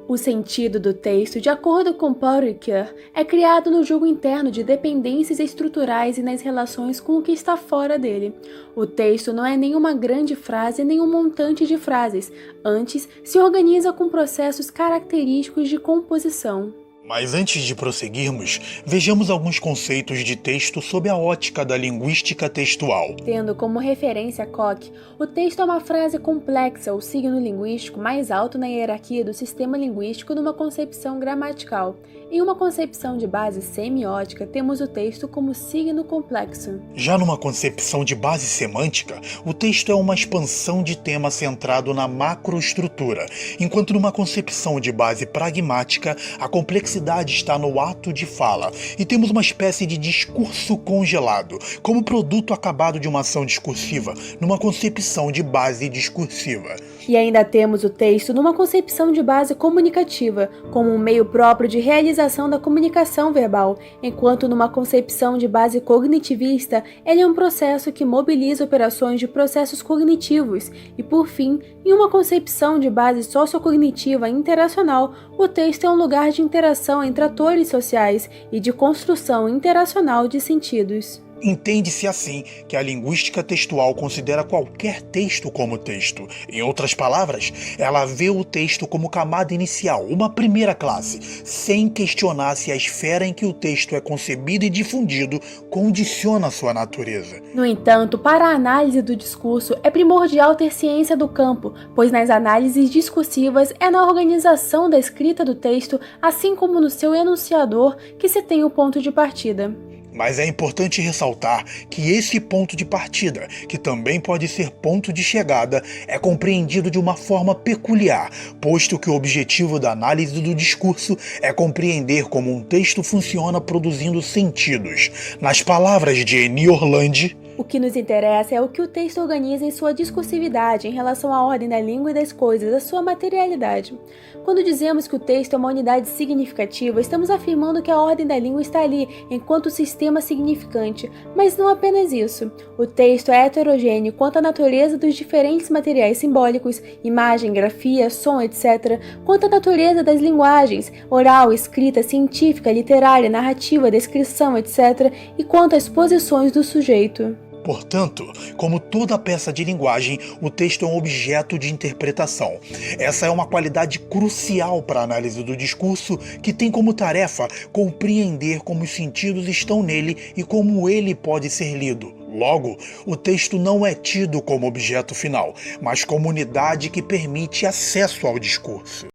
O sentido do texto, de acordo com Paul Ricoeur, é criado no jogo interno de dependências estruturais e nas relações com o que está fora dele. O texto não é nenhuma grande frase nem um montante de frases, antes se organiza com processos característicos de composição. Mas antes de prosseguirmos, vejamos alguns conceitos de texto sob a ótica da linguística textual. Tendo como referência Koch, o texto é uma frase complexa ou signo linguístico mais alto na hierarquia do sistema linguístico numa concepção gramatical. Em uma concepção de base semiótica, temos o texto como signo complexo. Já numa concepção de base semântica, o texto é uma expansão de tema centrado na macroestrutura, enquanto numa concepção de base pragmática, a complexidade está no ato de fala, e temos uma espécie de discurso congelado, como produto acabado de uma ação discursiva, numa concepção de base discursiva. E ainda temos o texto numa concepção de base comunicativa, como um meio próprio de realização da comunicação verbal, enquanto numa concepção de base cognitivista, ele é um processo que mobiliza operações de processos cognitivos, e por fim, em uma concepção de base sociocognitiva interacional, o texto é um lugar de interação entre atores sociais e de construção interacional de sentidos. Entende-se assim que a linguística textual considera qualquer texto como texto. Em outras palavras, ela vê o texto como camada inicial, uma primeira classe, sem questionar se a esfera em que o texto é concebido e difundido condiciona sua natureza. No entanto, para a análise do discurso, é primordial ter ciência do campo, pois nas análises discursivas é na organização da escrita do texto, assim como no seu enunciador, que se tem o ponto de partida. Mas é importante ressaltar que esse ponto de partida, que também pode ser ponto de chegada, é compreendido de uma forma peculiar, posto que o objetivo da análise do discurso é compreender como um texto funciona produzindo sentidos. Nas palavras de Eni Orlandi, o que nos interessa é o que o texto organiza em sua discursividade em relação à ordem da língua e das coisas, a sua materialidade. Quando dizemos que o texto é uma unidade significativa, estamos afirmando que a ordem da língua está ali enquanto sistema significante, mas não apenas isso. O texto é heterogêneo quanto à natureza dos diferentes materiais simbólicos, imagem, grafia, som, etc., quanto à natureza das linguagens, oral, escrita, científica, literária, narrativa, descrição, etc., e quanto às posições do sujeito. Portanto, como toda peça de linguagem, o texto é um objeto de interpretação. Essa é uma qualidade crucial para a análise do discurso, que tem como tarefa compreender como os sentidos estão nele e como ele pode ser lido. Logo, o texto não é tido como objeto final, mas como unidade que permite acesso ao discurso.